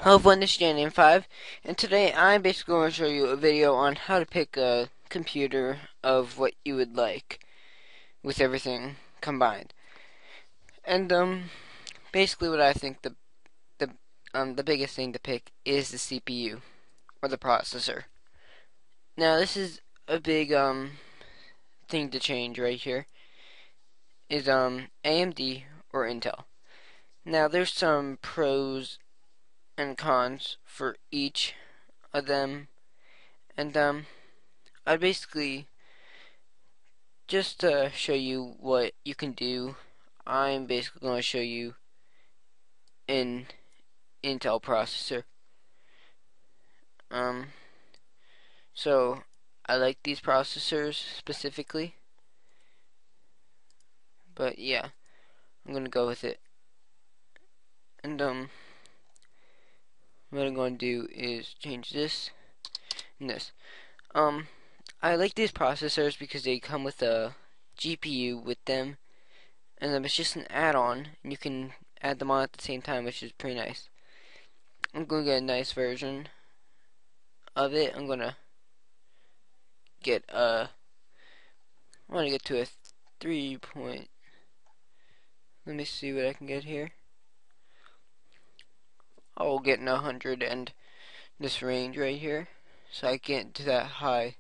Hello everyone, this is Jan5, and today I'm basically going to show you a video on how to pick a computer of what you would like with everything combined. And basically what I think the biggest thing to pick is the CPU or the processor. Now this is a big thing to change right here is AMD or Intel. Now there's some pros and cons for each of them, and I basically just to show you what you can do, I'm basically going to show you an Intel processor. Um, so I like these processors specifically, but yeah, I'm gonna go with it. And what I'm going to do is change this and this. Um, I like these processors because they come with a GPU with them, and it's just an add-on, and you can add them on at the same time, which is pretty nice. I'm going to get a nice version of it. I'm going to get I want to get to a 3 point. Let me see what I can get here. I'll get in 100 and this range right here, so I get to that high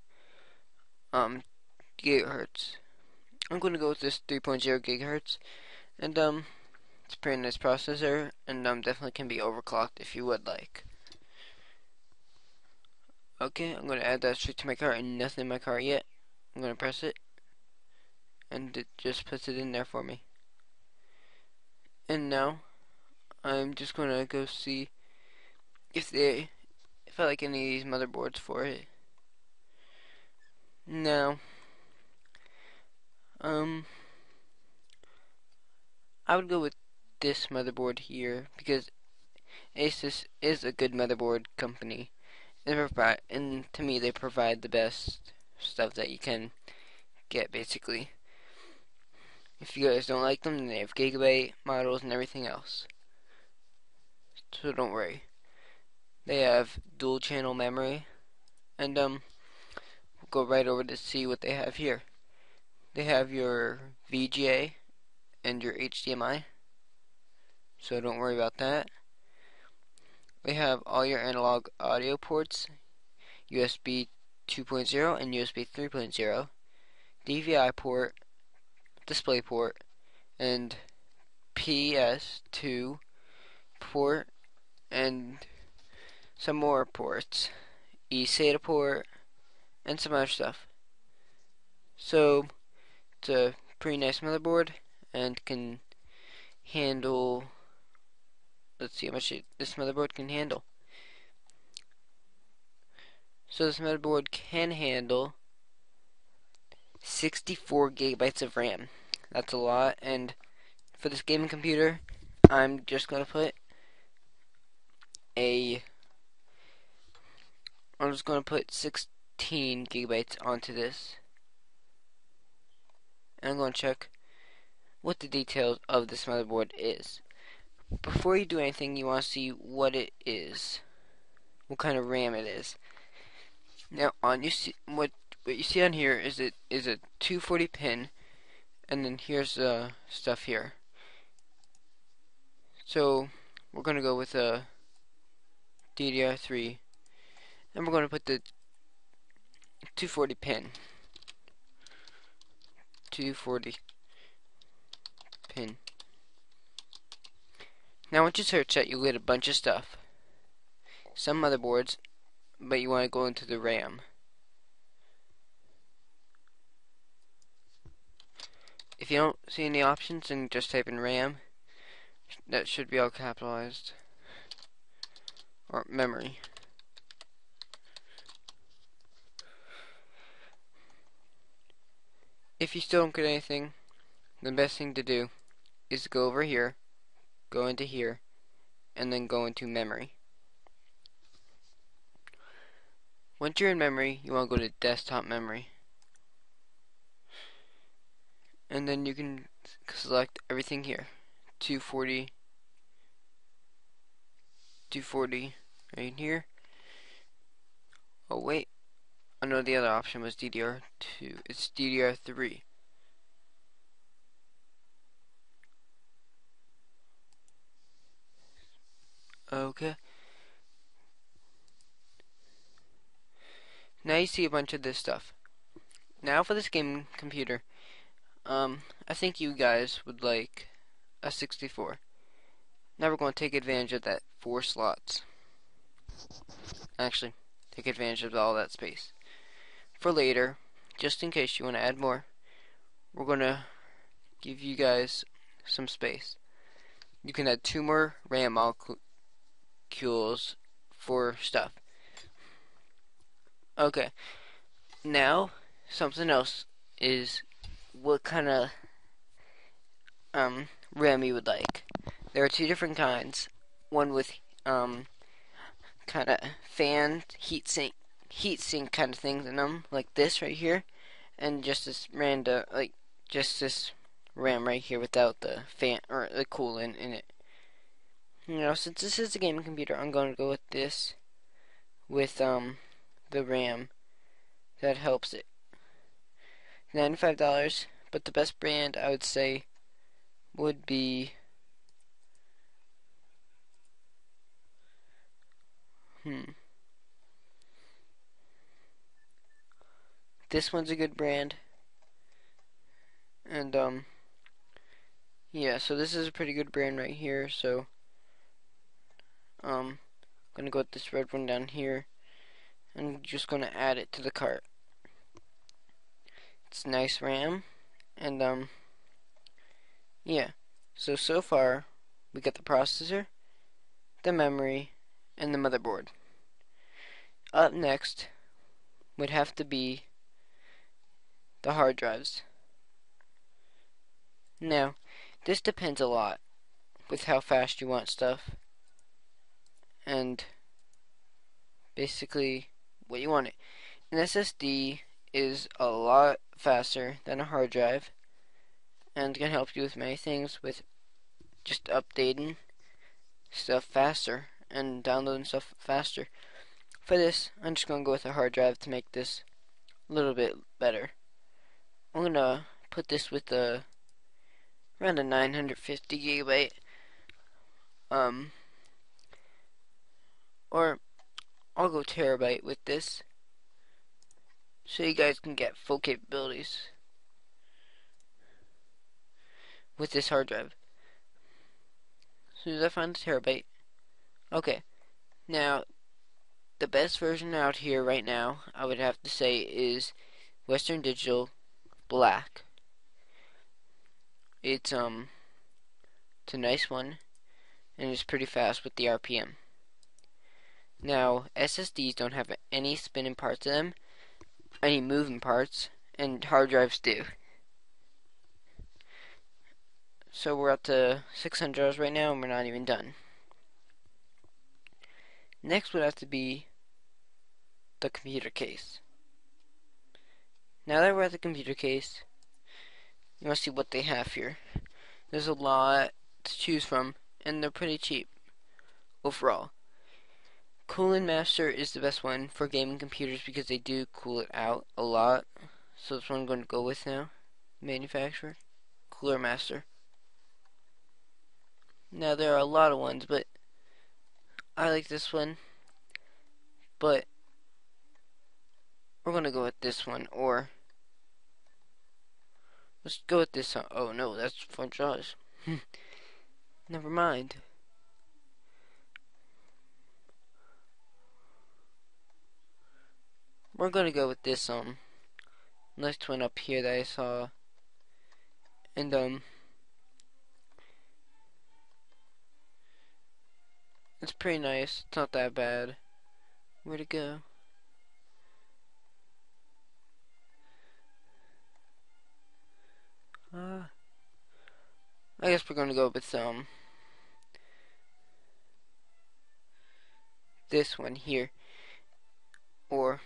gigahertz. I'm going to go with this 3.0 gigahertz, and it's a pretty nice processor, and definitely can be overclocked if you would like. Okay, I'm going to add that straight to my cart, and nothing in my cart yet. I'm going to press it, and it just puts it in there for me. And now I'm just going to go see if I like any of these motherboards for it. Now, I would go with this motherboard here because Asus is a good motherboard company, and to me they provide the best stuff that you can get basically. If you guys don't like them, then they have Gigabit models and everything else. So don't worry. They have dual channel memory, and we'll go right over to see what they have here. They have your VGA and your HDMI, so don't worry about that. They have all your analog audio ports, USB 2.0 and USB 3.0, DVI port, display port, and PS2 port, and some more ports, eSATA port, and some other stuff. So it's a pretty nice motherboard and can handle, let's see how much this motherboard can handle. So this motherboard can handle 64 gigabytes of RAM. That's a lot, and for this gaming computer, I'm just going to put a, I'm just going to put 16 gigabytes onto this. And I'm going to check what the details of this motherboard is. Before you do anything, you want to see what it is, what kind of RAM it is. Now, what you see on here is a 240 pin, and then here's the stuff here. So we're gonna go with a DDR3, and we're gonna put the 240 pin. 240 pin. Now, once you search that, you'll get a bunch of stuff. Some motherboards, but you want to go into the RAM. If you don't see any options, then just type in RAM. That should be all capitalized. Or memory. If you still don't get anything, the best thing to do is go over here, go into here, and then go into memory. Once you're in memory, you want to go to desktop memory. And then you can select everything here. 240 240 right here. Oh wait, I know the other option was DDR2. It's DDR3. Okay. Now you see a bunch of this stuff. Now for this gaming computer, I think you guys would like a 64. Now we're going to take advantage of that 4 slots. Actually, take advantage of all that space. For later, just in case you want to add more, we're going to give you guys some space. You can add 2 more RAM molecules for stuff. Okay, now something else is what kind of RAM you would like. There are 2 different kinds. One with kind of fan heatsink kind of things in them, like this right here, and just this random, like just this RAM right here without the fan or the coolant in it. You know, since this is a gaming computer, I'm going to go with this with the RAM that helps it. $95, but the best brand I would say would be this one's a good brand, and yeah, so this is a pretty good brand right here. So I'm gonna go with this red one down here, and I'm just gonna add it to the cart. It's nice RAM, and yeah. So far we got the processor, the memory, and the motherboard. Up next would have to be the hard drives. Now, this depends a lot with how fast you want stuff, and basically what you want it. An SSD is a lot faster than a hard drive, and can help you with many things, with just updating stuff faster and downloading stuff faster. For this, I'm just going to go with a hard drive to make this a little bit better. I'm going to put this with around a 950 gigabyte, or I'll go terabyte with this, so you guys can get full capabilities with this hard drive. As soon as I find the terabyte. Okay, now the best version out here right now, I would have to say, is Western Digital Black. It's a nice one, and it's pretty fast with the RPM. Now, SSDs don't have any spinning parts in them, any moving parts, and hard drives do. So we're up to $600 right now, and we're not even done. Next would have to be the computer case. Now that we're at the computer case, you want to see what they have here. There's a lot to choose from, and they're pretty cheap overall. Cooling Master is the best one for gaming computers because they do cool it out a lot. So that's what I'm going to go with now. Manufacturer, Cooler Master. Now there are a lot of ones, but I like this one. But we're going to go with this one, or let's go with this. Oh no, that's $4. Never mind. We're gonna go with this next one up here that I saw, and it's pretty nice. It's not that bad. Where'd it go? I guess we're gonna go with this one here, or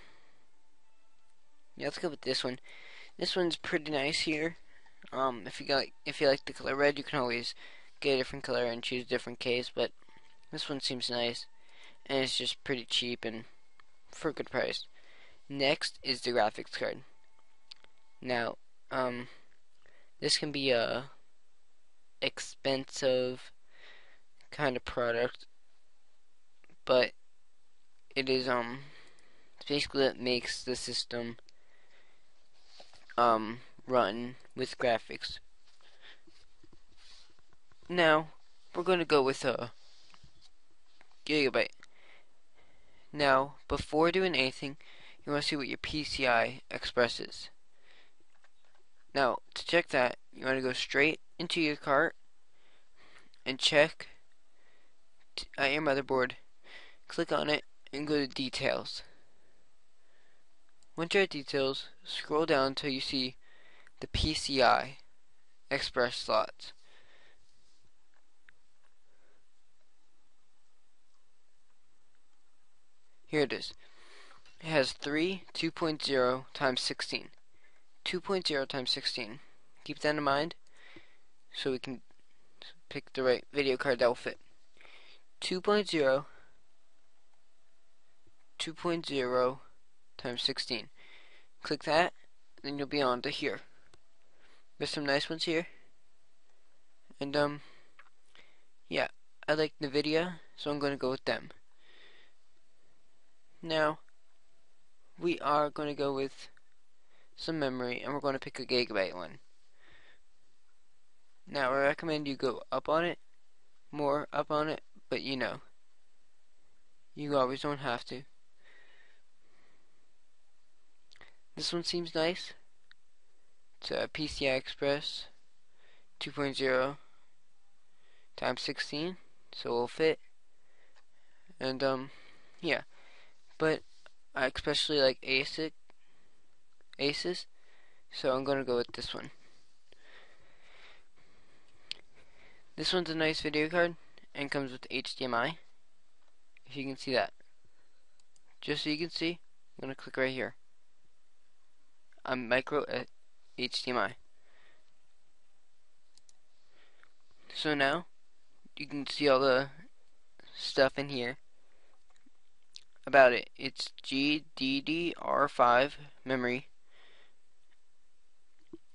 yeah, let's go with this one. This one's pretty nice here. If you like the color red, you can always get a different color and choose a different case, but this one seems nice. and it's just pretty cheap and for a good price. Next is the graphics card. Now, this can be a expensive kind of product, but it is basically what makes the system run with graphics. Now we're going to go with a Gigabit. Now, before doing anything, you want to see what your PCI Express is. Now, to check that, you want to go straight into your cart and check at your motherboard, click on it, and go to Details. Once you're at Details, scroll down until you see the PCI Express slots. Here it is. It has 3 2.0 times 16. 2.0 times 16. Keep that in mind so we can pick the right video card that will fit. 2.0 2.0 times 16. Click that, then you'll be on to here. There's some nice ones here. And yeah, I like Nvidia, so I'm going to go with them. Now, we are going to go with some memory, and we're going to pick a Gigabit one. Now, I recommend you go up on it, more up on it, but you know, you always don't have to. This one seems nice. It's a PCI Express 2.0 times 16, so it'll fit. And yeah, but I especially like Asus, so I'm gonna go with this one. This one's a nice video card and comes with HDMI. If you can see that, just so you can see, I'm gonna click right here. I'm micro HDMI. So now you can see all the stuff in here about it. It's GDDR5 memory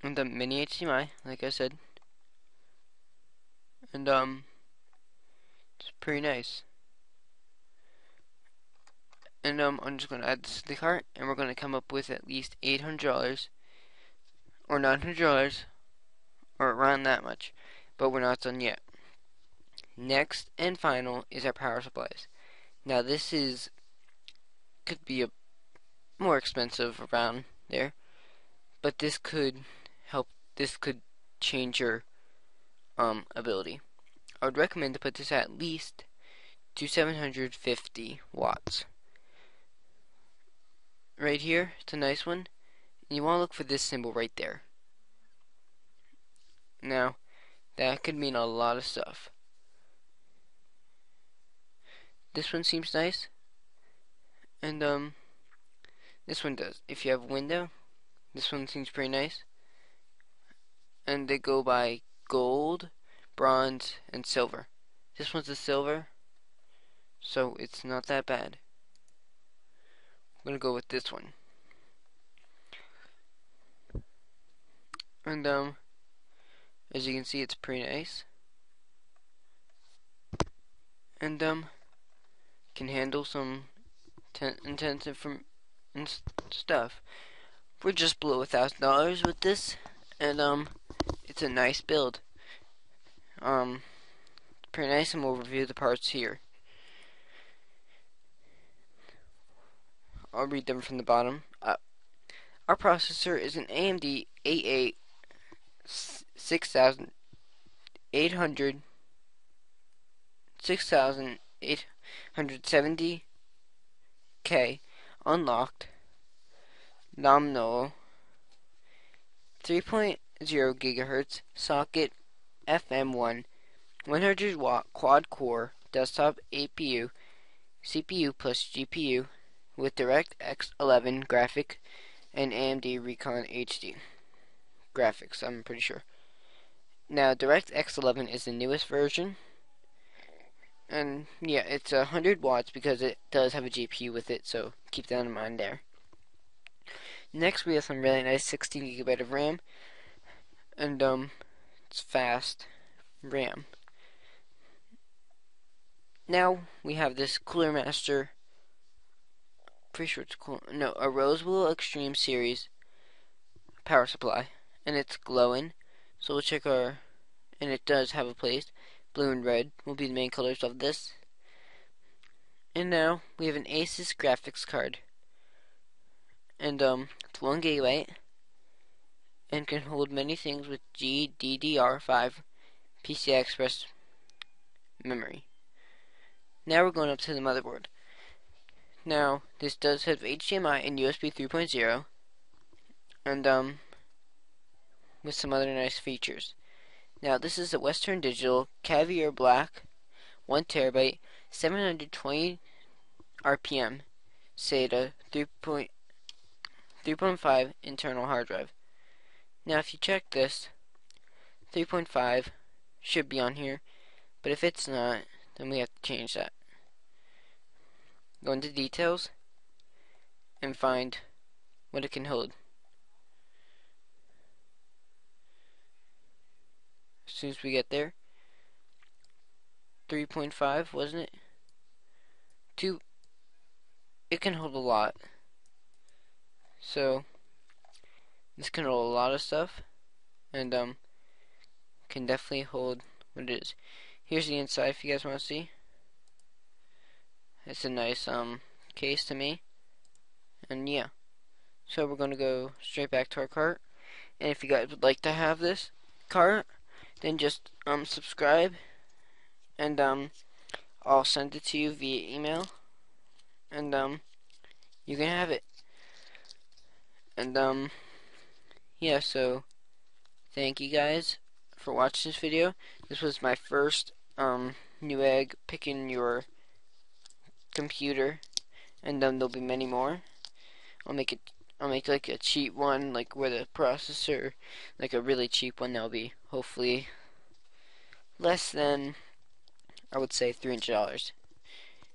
and the mini HDMI, like I said, and it's pretty nice. And I'm just gonna add this to the cart, and we're gonna come up with at least $800 or $900 or around that much, but we're not done yet. Next and final is our power supplies. Now this could be a more expensive around there, but this could help. This could change your ability. I would recommend to put this at least to 750 watts. Right here, it's a nice one. And you want to look for this symbol right there. Now, that could mean a lot of stuff. This one seems nice, and this one does. If you have a window, this one seems pretty nice. And they go by gold, bronze, and silver. This one's a silver, so it's not that bad. I'm gonna go with this one. And as you can see, it's pretty nice. And can handle some intensive stuff. We're just below $1,000 with this, and it's a nice build. Pretty nice, and we'll review the parts here. I'll read them from the bottom. Our processor is an AMD A8 6870K unlocked nominal 3.0 gigahertz socket FM1 100 watt quad core desktop APU CPU plus GPU with DirectX 11 graphic and AMD Recon HD graphics, I'm pretty sure. Now, DirectX 11 is the newest version. And yeah, it's 100 watts because it does have a GPU with it, so keep that in mind there. Next, we have some really nice 16 gigabit of RAM, and it's fast RAM. Now we have this Cooler Master. Pretty sure it's cool. No, a Rosewell Extreme Series power supply, and it's glowing. So we'll check our, and it does have a place. Blue and red will be the main colors of this. And now we have an Asus graphics card, and it's 1 gigabyte, and can hold many things with GDDR5 PCI Express memory. Now we're going up to the motherboard. Now this does have HDMI and USB 3.0, and with some other nice features. Now this is a Western Digital Caviar Black 1 terabyte 720 RPM SATA 3.5 internal hard drive. Now if you check this, 3.5 should be on here, but if it's not, then we have to change that. Go into details and find what it can hold. As soon as we get there, 3.5 wasn't it? 2. It can hold a lot. So this can hold a lot of stuff, and can definitely hold what it is. Here's the inside if you guys want to see. It's a nice case to me. And yeah. So we're gonna go straight back to our cart. And if you guys would like to have this cart, then just subscribe, and I'll send it to you via email, and you can have it. And yeah, so thank you guys for watching this video. This was my first Newegg picking your computer, and there'll be many more. I'll make like a cheap one, like where the processor, like a really cheap one that'll be hopefully less than, I would say, $300.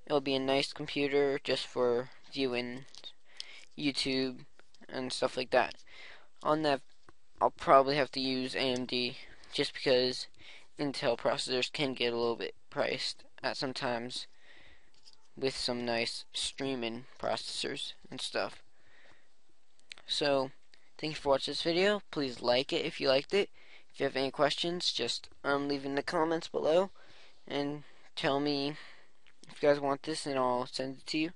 It'll be a nice computer just for viewing YouTube and stuff like that. On that, I'll probably have to use AMD just because Intel processors can get a little bit priced at sometimes with some nice streaming processors and stuff. So, thank you for watching this video. Please like it if you liked it. If you have any questions, just leave in the comments below and tell me if you guys want this, and I'll send it to you.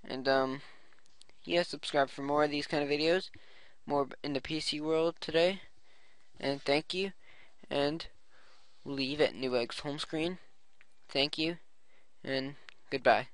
And yeah, subscribe for more of these kind of videos, more in the PC world today. And thank you, and leave at Newegg's home screen. Thank you, and goodbye.